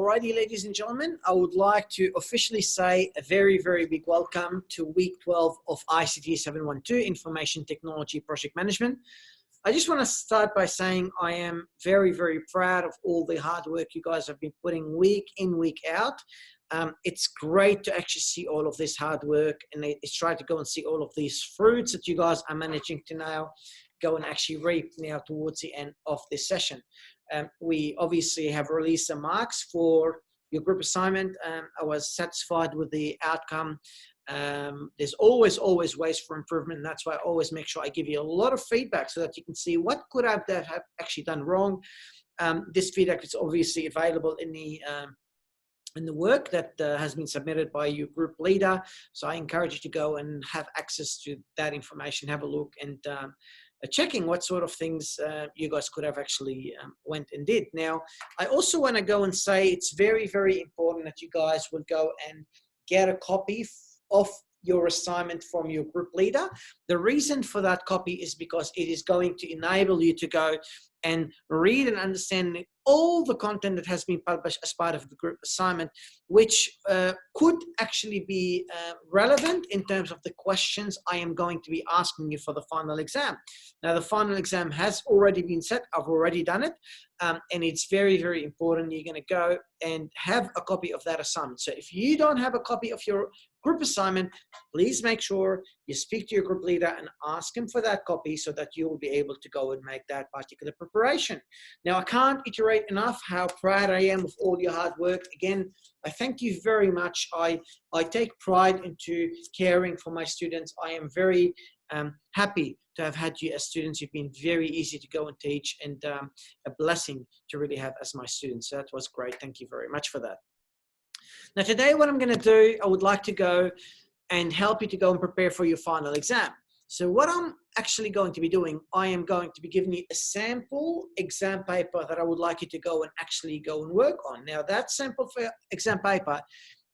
Alrighty, ladies and gentlemen, I would like to officially say a very, very big welcome to week 12 of ICT 712, Information Technology Project Management. I just want to start by saying I am very, very proud of all the hard work you guys have been putting week in, week out. It's great to actually see all of this hard work, and it's try to go and see all of these fruits that you guys are managing to now go and actually reap now towards the end of this session. We obviously have released the marks for your group assignment. I was satisfied with the outcome. There's always ways for improvement, and that's why I always make sure I give you a lot of feedback so that you can see what could I have actually done wrong. This feedback is obviously available in the work that has been submitted by your group leader. So I encourage you to go and have access to that information, have a look, and checking what sort of things you guys could have actually went and did. Now, I also want to go and say it's very, very important that you guys will go and get a copy of your assignment from your group leader. The reason for that copy is because it is going to enable you to go and read and understand all the content that has been published as part of the group assignment, which could actually be relevant in terms of the questions I am going to be asking you for the final exam. Now, the final exam has already been set. I've already done it. And it's very, very important. You're going to go and have a copy of that assignment. So if you don't have a copy of your group assignment, please make sure you speak to your group leader and ask him for that copy so that you will be able to go and make that particular preparation. Now, I can't iterate enough how proud I am of all your hard work. Again, I thank you very much. I take pride into caring for my students. I am very happy to have had you as students. You've been very easy to go and teach, and a blessing to really have as my students. So that was great. Thank you very much for that. Now today, what I'm going to do, I would like to go and help you to go and prepare for your final exam. So what I'm actually going to be doing, I am going to be giving you a sample exam paper that I would like you to go and actually go and work on. Now that sample exam paper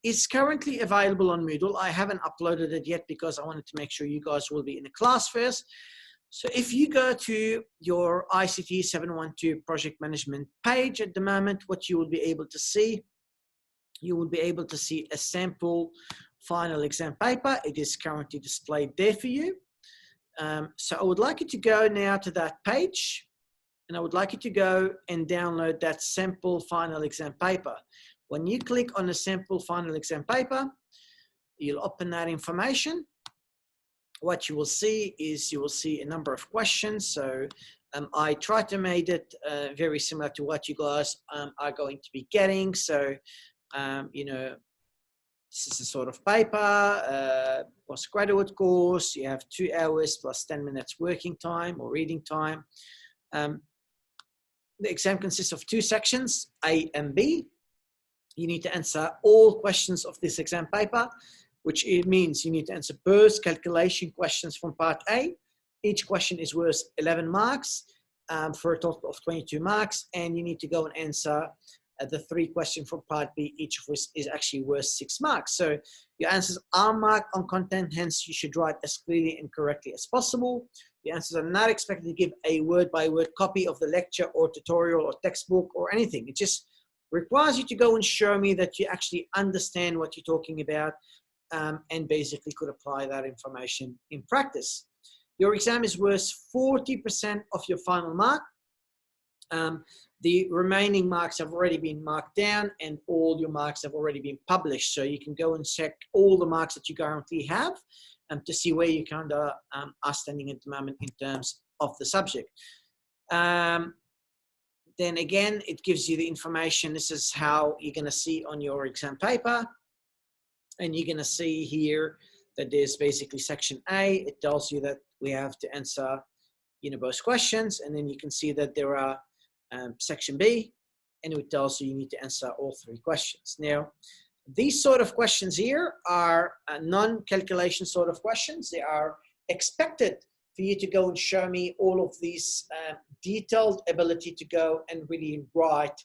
is currently available on Moodle. I haven't uploaded it yet because I wanted to make sure you guys will be in the class first. So if you go to your ICT 712 project management page at the moment, what you will be able to see, you will be able to see a sample final exam paper. It is currently displayed there for you. So I would like you to go now to that page, and I would like you to go and download that sample final exam paper. When you click on the sample final exam paper, you'll open that information. What you will see is you will see a number of questions. So I tried to make it very similar to what you guys are going to be getting. So, you know, this is a sort of paper, postgraduate course. You have 2 hours plus 10 minutes working time or reading time. The exam consists of 2 sections, A and B. You need to answer all questions of this exam paper, which it means you need to answer burst calculation questions from part A. Each question is worth 11 marks for a total of 22 marks, and you need to go and answer the 3 questions from part B, each of which is actually worth 6 marks. So your answers are marked on content, hence you should write as clearly and correctly as possible. The answers are not expected to give a word-by-word copy of the lecture or tutorial or textbook or anything. It just requires you to go and show me that you actually understand what you're talking about and basically could apply that information in practice. Your exam is worth 40% of your final mark. The remaining marks have already been marked down and all your marks have already been published. So you can go and check all the marks that you currently have to see where you kind of are standing at the moment in terms of the subject. Then again, it gives you the information. This is how you're going to see on your exam paper. And you're going to see here that there's basically section A. It tells you that we have to answer, you know, both questions. And then you can see that there are section B, and it tells you need to answer all 3 questions. Now, these sort of questions here are non-calculation sort of questions. They are expected for you to go and show me all of these detailed ability to go and really write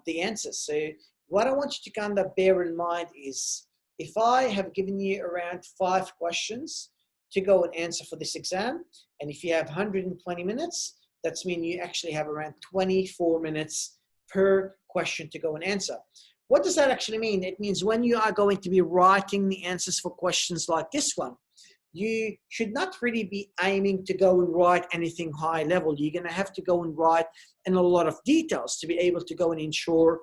the answers. So what I want you to kind of bear in mind is if I have given you around 5 questions to go and answer for this exam, and if you have 120 minutes, that's mean you actually have around 24 minutes per question to go and answer. What does that actually mean? It means when you are going to be writing the answers for questions like this one, you should not really be aiming to go and write anything high level. You're going to have to go and write in a lot of details to be able to go and ensure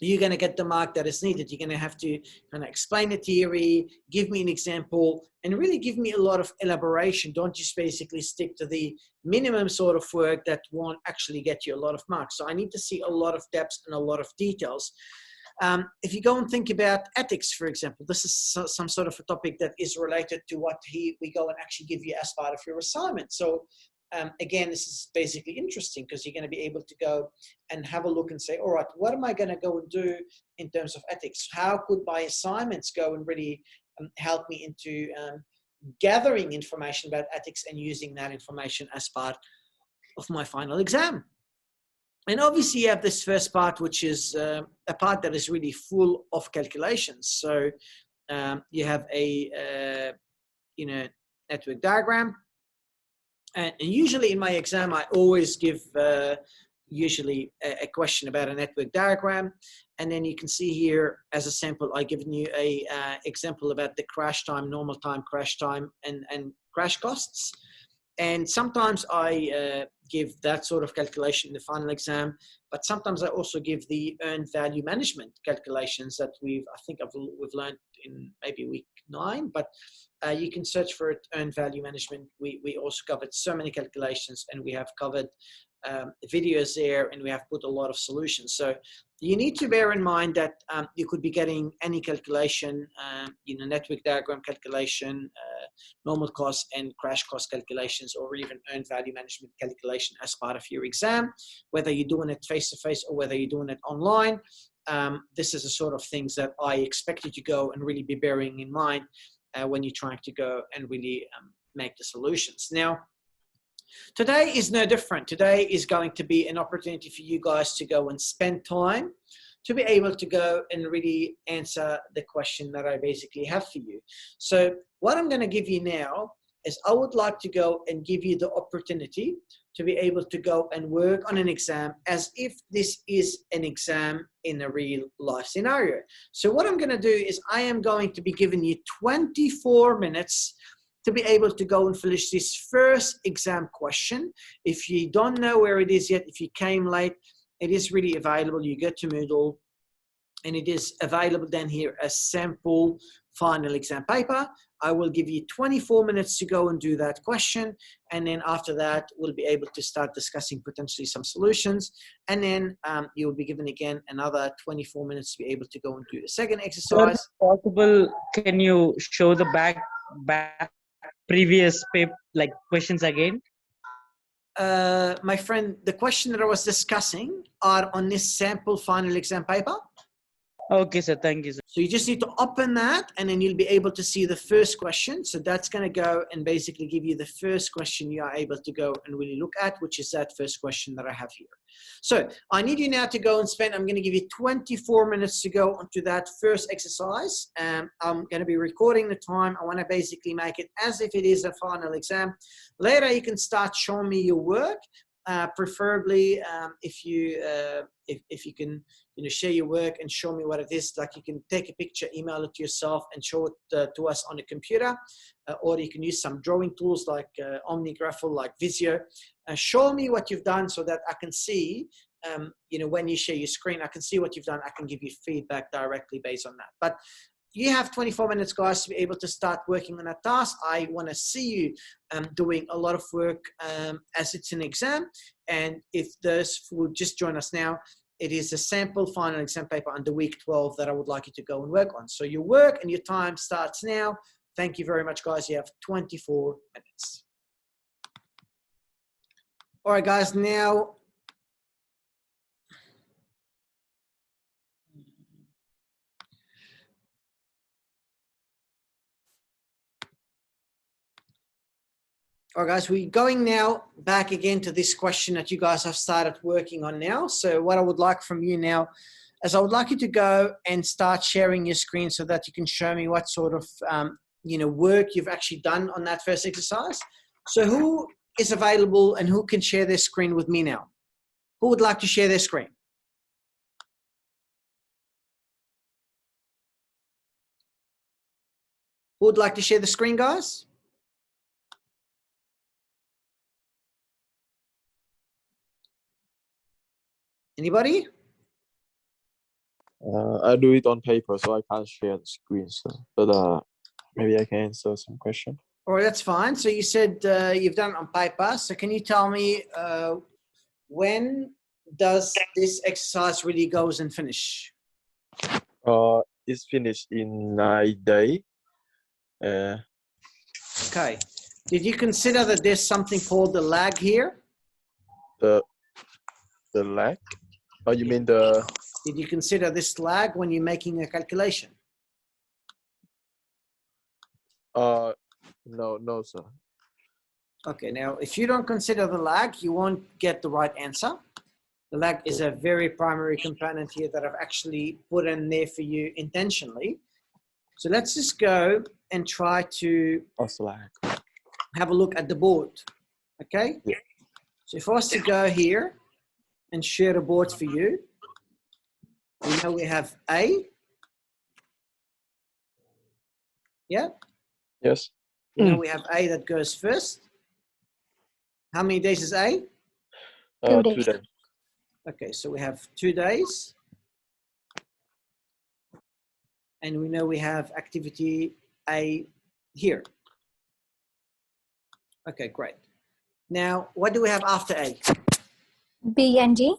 you're going to get the mark that is needed. You're going to have to kind of explain the theory, give me an example, and really give me a lot of elaboration. Don't just basically stick to the minimum sort of work that won't actually get you a lot of marks. So I need to see a lot of depth and a lot of details. If you go and think about ethics, for example, this is some sort of a topic that is related to what we go and actually give you as part of your assignment. So again, this is basically interesting because you're going to be able to go and have a look and say, all right, what am I going to go and do in terms of ethics? How could my assignments go and really help me into gathering information about ethics and using that information as part of my final exam? And obviously you have this first part, which is a part that is really full of calculations. So you have a network diagram. And usually in my exam, I always give usually a question about a network diagram. And then you can see here as a sample, I've given you a example about the crash time, normal time, crash time, and crash costs. And sometimes I give that sort of calculation in the final exam, but sometimes I also give the earned value management calculations that we've learned in maybe week 9, but you can search for it, earned value management. We also covered so many calculations, and we have covered videos there, and we have put a lot of solutions. So you need to bear in mind that you could be getting any calculation, network diagram calculation, normal cost and crash cost calculations, or even earned value management calculation as part of your exam, whether you're doing it face-to-face or whether you're doing it online. This is the sort of things that I expect you to go and really be bearing in mind when you're trying to go and really make the solutions. Now, today is no different. Today is going to be an opportunity for you guys to go and spend time to be able to go and really answer the question that I basically have for you. So what I'm going to give you now is I would like to go and give you the opportunity to be able to go and work on an exam as if this is an exam in a real life scenario. So what I'm going to do is I am going to be giving you 24 minutes to be able to go and finish this first exam question. If you don't know where it is yet, if you came late, it is really available. You go to Moodle, and it is available then here as sample final exam paper. I will give you 24 minutes to go and do that question. And then after that, we'll be able to start discussing potentially some solutions. And then you will be given again another 24 minutes to be able to go and do the second exercise. If possible, can you show the back previous questions again? My friend, the question that I was discussing are on this sample final exam paper. Okay, sir. Thank you, sir. So you just need to open that, and then you'll be able to see the first question. So that's going to go and basically give you the first question you are able to go and really look at, which is that first question that I have here. So I need you now to go and spend, I'm going to give you 24 minutes to go onto that first exercise. I'm going to be recording the time. I want to basically make it as if it is a final exam. Later, you can start showing me your work. Preferably if you can share your work and show me what it is. Like, you can take a picture, email it to yourself, and show it to us on the computer, or you can use some drawing tools like OmniGraffle, like Visio. Show me what you've done so that I can see when you share your screen, I can see what you've done. I can give you feedback directly based on that. But you have 24 minutes, guys, to be able to start working on that task. I want to see you doing a lot of work as it's an exam. And if those would just join us now, it is a sample final exam paper under week 12 that I would like you to go and work on. So your work and your time starts now. Thank you very much, guys. You have 24 minutes. All right, guys, now all right, guys, we're going now back again to this question that you guys have started working on now. So what I would like from you now is I would like you to go and start sharing your screen so that you can show me what sort of work you've actually done on that first exercise. So who is available and who can share their screen with me now? Who would like to share their screen? Who would like to share the screen, guys? Anybody? I do it on paper, so I can't share the screen. So, but maybe I can answer some question. All right, that's fine. So you said you've done it on paper. So can you tell me when does this exercise really goes and finish? It's finished in 9 days. Okay. Did you consider that there's something called the lag here? The lag. Oh, you mean the? Did you consider this lag when you're making a calculation? No, sir. Okay, now if you don't consider the lag, you won't get the right answer. The lag is a very primary component here that I've actually put in there for you intentionally. So let's just go and try to What's the lag? have a look at the board, okay? Yeah. So if I was to go here and share the board for you, we know we have A. Yeah? Yes. We know we have A that goes first. How many days is A? 2 days. days. Okay, so we have 2 days. And we know we have activity A here. Okay, great. Now, what do we have after A? B and D.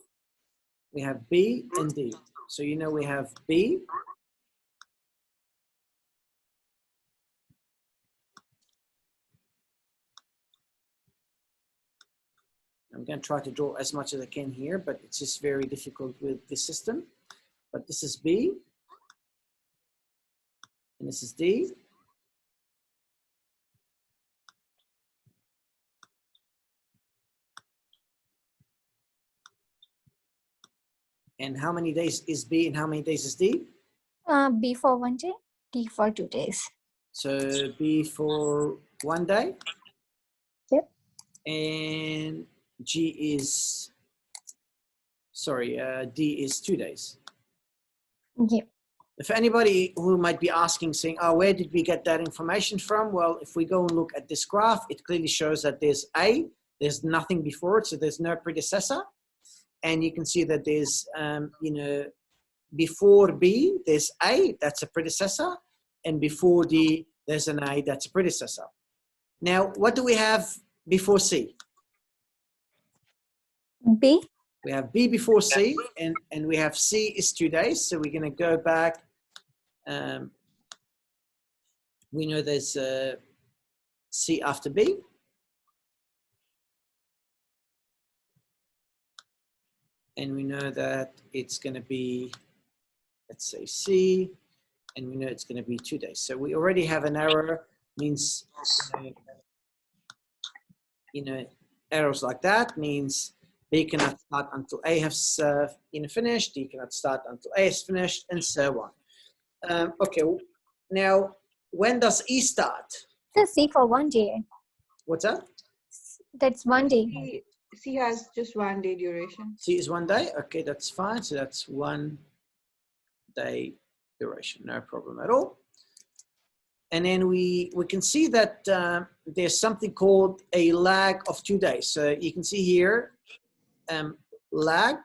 We have B and D. So you know we have B. I'm going to try to draw as much as I can here, but it's just very difficult with this system. But this is B. And this is D. And how many days is B and how many days is D? B for 1 day, D for 2 days. So B for 1 day. Yep. And G is, sorry, D is 2 days. Yep. If anybody who might be asking, saying, oh, where did we get that information from? Well, if we go and look at this graph, it clearly shows that there's A, there's nothing before it, so there's no predecessor. And you can see that there's, you know, before B, there's A, that's a predecessor. And before D, there's an A, that's a predecessor. Now, what do we have before C? B. We have B before C, and we have C is 2 days. So we're going to go back. We know there's C after B. And we know that it's going to be, let's say C, and we know it's going to be 2 days. So we already have an error, means, you know, errors like that means B cannot start until A has finished, D cannot start until A is finished, and so on. Okay, now when does E start? So C for 1 day. What's that? That's 1 day. C has just 1 day duration. C is 1 day. Okay, that's fine. So that's 1 day duration, no problem at all. And then we can see that there's something called a lag of 2 days. So you can see here, lag,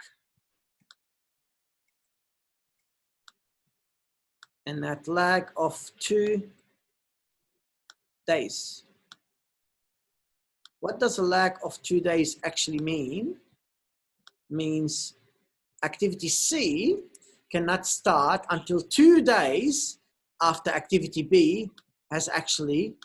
and that lag of 2 days. What does a lag of 2 days actually mean? Means activity C cannot start until 2 days after activity B has actually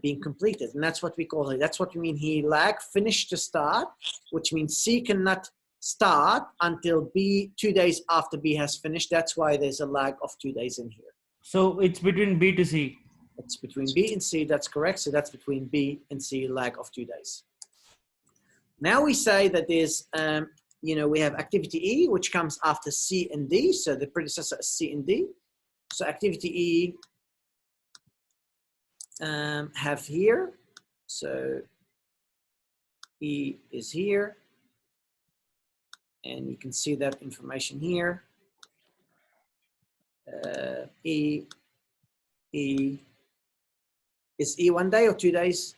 been completed. And that's what we call it. That's what we mean here, lag, finish to start, which means C cannot start until B 2 days after B has finished. That's why there's a lag of 2 days in here. So it's between B to C. It's between B and C, that's correct. So that's between B and C, lag of 2 days. Now we say that there's, you know, we have activity E, which comes after C and D. So the predecessor is C and D. So activity E have here. So E is here. And you can see that information here. E, Is E 1 day or 2 days?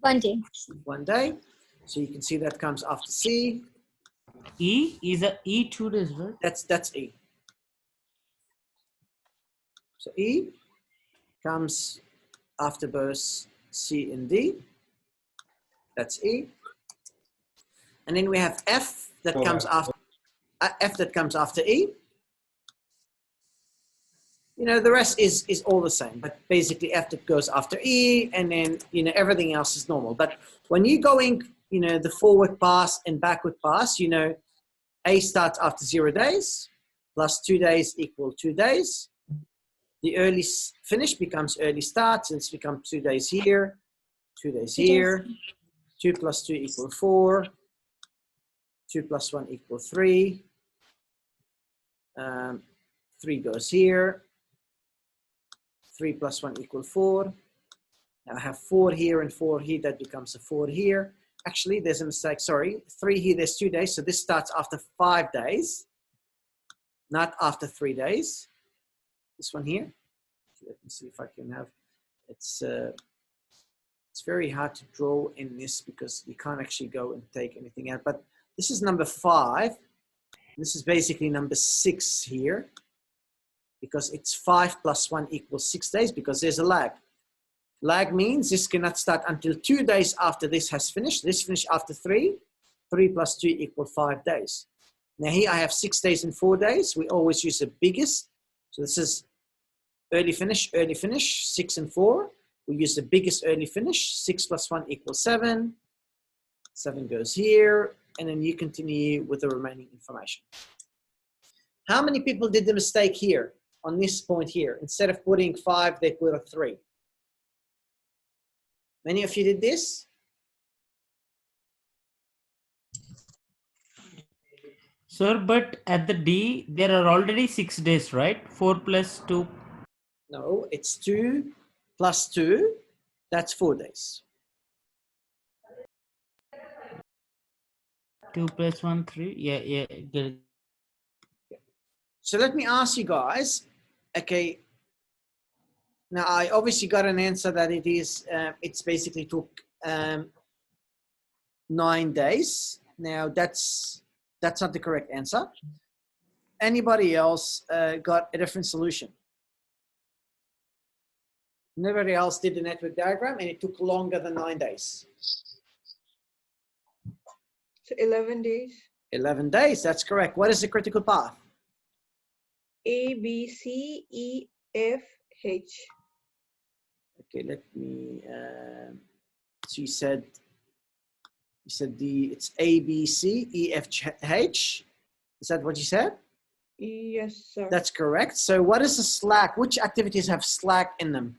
1 day. 1 day. So you can see that comes after C. E is a E 2 days, right? That's E. So E comes after both C and D. That's E. And then we have F that comes after E. You know, the rest is all the same, but basically F that goes after E, and then, you know, everything else is normal. But when you're going, you know, the forward pass and backward pass, you know, A starts after 0 days, plus 2 days equal 2 days. The early finish becomes early start, so it's become 2 days here, 2 days here. 2 plus 2 equal 4. 2 plus 1 equal 3. 3 goes here. 3 plus 1 equal 4. Now I have 4 here and 4 here. That becomes a 4 here. Actually, there's a mistake. Sorry. 3 here, there's 2 days. So this starts after 5 days, not after 3 days. This one here. Let me see if I can have. It's very hard to draw in this because you can't actually go and take anything out. But this is number 5. This is basically number 6 here, because it's 5 plus 1 equals 6 days, because there's a lag. Lag means this cannot start until 2 days after this has finished. This finished after 3. 3 plus 2 equals 5 days. Now here I have 6 days and 4 days. We always use the biggest. So this is early finish, 6 and 4. We use the biggest early finish. 6 plus 1 equals 7. 7 goes here. And then you continue with the remaining information. How many people did the mistake here on this point here? Instead of putting 5, they put a 3. Many of you did this? Sir, but at the D, there are already 6 days, right? 4 plus 2. No, it's 2 plus 2. That's 4 days. 2 plus 1, 3. Yeah, get it. So let me ask you guys, okay, now I obviously got an answer that it is, it's basically took 9 days. Now that's not the correct answer. Anybody else got a different solution? Nobody else did the network diagram and it took longer than 9 days. So 11 days. 11 days, that's correct. What is the critical path? A, B, C, E, F, H. Okay, let me, so you said it's A, B, C, E, F, H. Is that what you said? Yes, sir. That's correct. So what is the slack? Which activities have slack in them?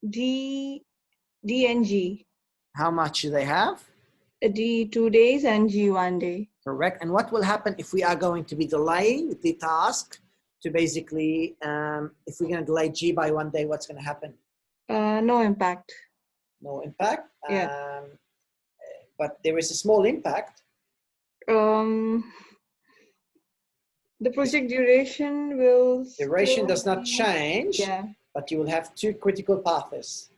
D and G. How much do they have? D 2 days and G 1 day. Correct. And what will happen if we are going to be delaying the task to basically, if we're going to delay G by 1 day, what's going to happen? No impact. No impact. Yeah. But there is a small impact. The project duration will. Duration still does not be- change, Yeah. but you will have 2 critical paths.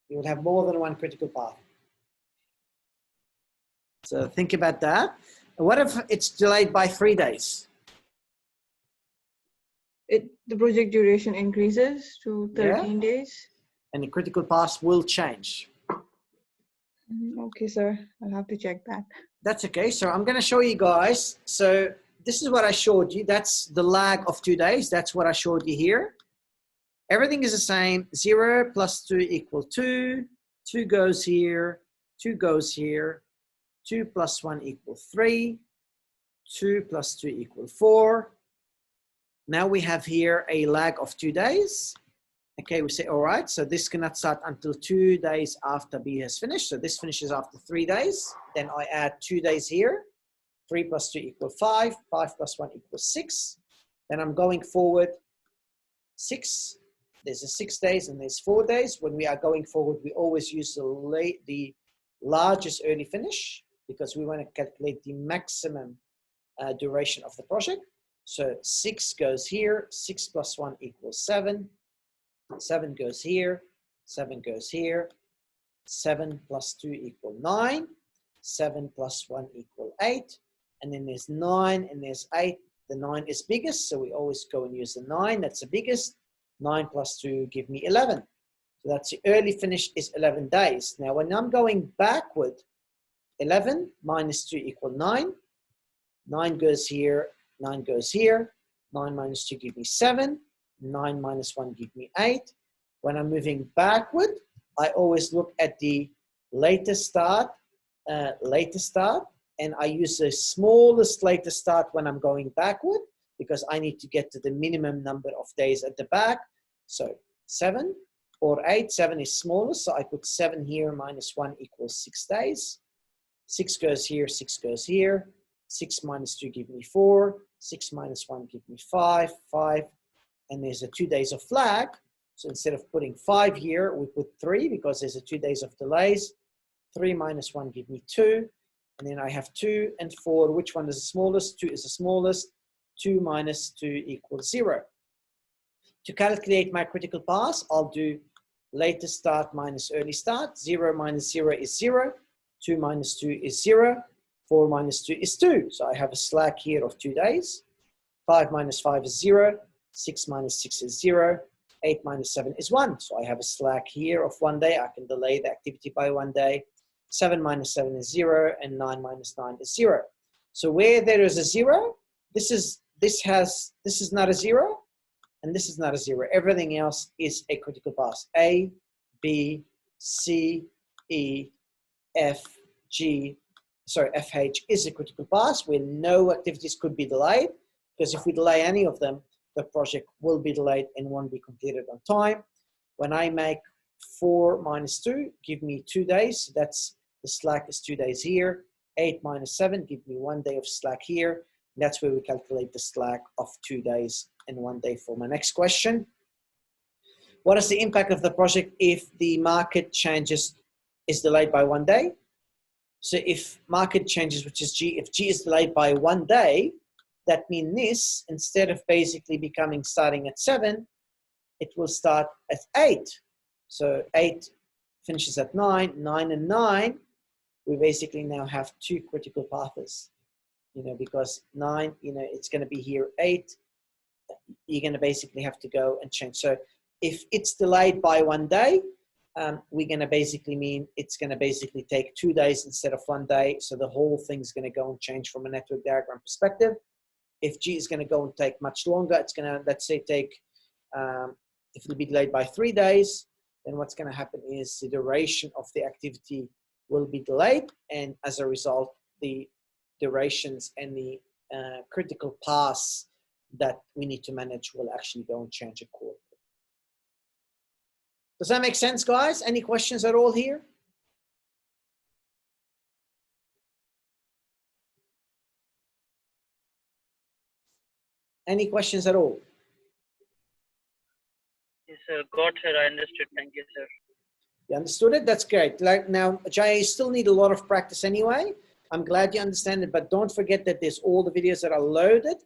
You will have more than 1 critical path. So think about that. What if it's delayed by 3 days? The project duration increases to 13 days. And the critical path will change. Okay, sir. I'll have to check that. That's okay. So I'm going to show you guys. So this is what I showed you. That's the lag of 2 days. That's what I showed you here. Everything is the same. 0 plus 2 equals 2. 2 goes here. 2 goes here. 2 plus 1 equals 3. 2 plus 2 equals 4. Now we have here a lag of 2 days. Okay, we say, all right, so this cannot start until 2 days after B has finished. So this finishes after 3 days. Then I add 2 days here. 3 plus 2 equals 5. 5 plus 1 equals 6. Then I'm going forward 6. There's a 6 days and there's 4 days. When we are going forward, we always use the largest early finish because we want to calculate the maximum duration of the project. So 6 goes here, 6 plus 1 equals 7. 7 goes here, 7 goes here. 7 plus 2 equal 9. 7 plus 1 equal 8. And then there's 9 and there's 8. The 9 is biggest, so we always go and use the 9. That's the biggest. 9 plus 2 give me 11. So that's the early finish is 11 days. Now, when I'm going backward, 11 minus 2 equal 9. 9 goes here, 9 goes here. 9 minus 2 give me 7. 9 minus 1 give me 8. When I'm moving backward, I always look at the latest start, and I use the smallest latest start when I'm going backward because I need to get to the minimum number of days at the back. So 7 or 8, 7 is smallest, so I put 7 here minus 1 equals 6 days. 6 goes here, 6 goes here. 6 minus 2 give me 4. 6 minus 1 give me 5, 5. And there's a 2 days of flag. So instead of putting 5 here, we put 3 because there's a 2 days of delays. 3 minus 1 give me 2. And then I have 2 and 4. Which one is the smallest? 2 is the smallest. 2 minus 2 equals 0. To calculate my critical path, I'll do latest start minus early start. 0 minus 0 is 0. 2 minus 2 is 0. 4 minus 2 is 2. So I have a slack here of 2 days. 5 minus 5 is 0. 6 minus 6 is 0. 8 minus 7 is 1. So I have a slack here of 1 day. I can delay the activity by 1 day. 7 minus 7 is 0. And 9 minus 9 is 0. So where there is a 0, this is not a 0. And this is not a 0. Everything else is a critical path. A, B, C, E, F, G, sorry, FH is a critical path where no activities could be delayed, because if we delay any of them, the project will be delayed and won't be completed on time. When I make 4 minus 2, give me 2 days. That's the slack is 2 days here. 8 minus 7, give me 1 day of slack here. And that's where we calculate the slack of 2 days and 1 day for my next question. What is the impact of the project if the market changes is delayed by 1 day? So if market changes, which is G, if G is delayed by 1 day, that means this, instead of basically starting at 7, it will start at 8. So 8 finishes at 9, 9 and 9, we basically now have 2 critical paths, because 9, it's going to be here 8. You're going to basically have to go and change. So if it's delayed by 1 day, we're going to basically mean it's going to basically take 2 days instead of 1 day. So the whole thing's going to go and change from a network diagram perspective. If G is going to go and take much longer, it's going to, let's say, take, if it'll be delayed by 3 days, then what's going to happen is the duration of the activity will be delayed. And as a result, the durations and the critical paths that we need to manage will actually go and change accordingly. Does that make sense, guys? Any questions at all here? Any questions at all? Yes, sir. Got, sir. I understood. Thank you, sir. You understood it? That's great. Like now, Jay, you still need a lot of practice anyway. I'm glad you understand it, but don't forget that there's all the videos that are loaded.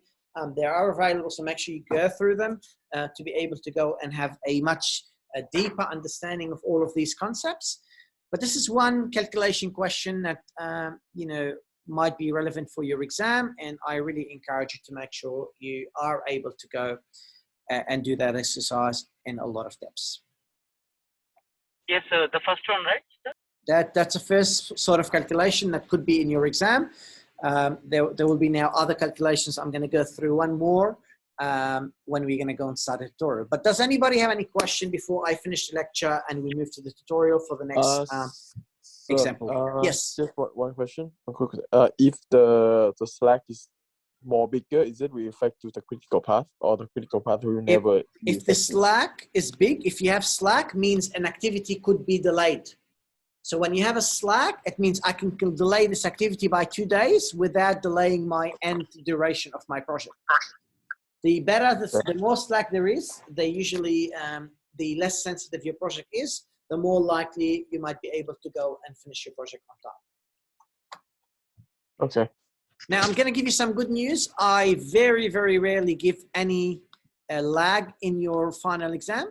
They are available, so make sure you go through them to be able to go and have a much deeper understanding of all of these concepts. But this is one calculation question that, might be relevant for your exam, and I really encourage you to make sure you are able to go and do that exercise in a lot of depths. Yes, sir. The first one, right, sir? That's a first sort of calculation that could be in your exam. There will be now other calculations. I'm going to go through one more when we're going to go and start a tutorial. But does anybody have any question before I finish the lecture and we move to the tutorial for the next example? Yes. Just one question. If the slack is more bigger, is it will affect to the critical path, or the critical path will never? If the slack is big, if you have slack, means an activity could be delayed. So when you have a slack, it means I can delay this activity by 2 days without delaying my end duration of my project. The better, the more slack there is, the less sensitive your project is, the more likely you might be able to go and finish your project on time. Okay. Now, I'm going to give you some good news. I very, very rarely give any lag in your final exam.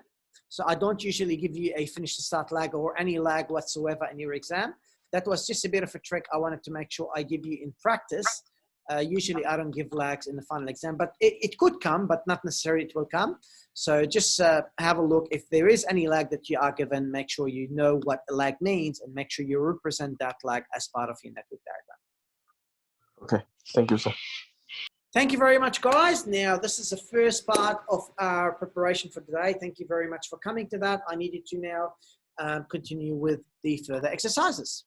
So I don't usually give you a finish to start lag or any lag whatsoever in your exam. That was just a bit of a trick I wanted to make sure I give you in practice. Usually I don't give lags in the final exam, but it could come, but not necessarily it will come. So just have a look. If there is any lag that you are given, make sure you know what the lag means and make sure you represent that lag as part of your network diagram. Okay, thank you, sir. Thank you very much, guys. Now, this is the first part of our preparation for today. Thank you very much for coming to that. I needed to now continue with the further exercises.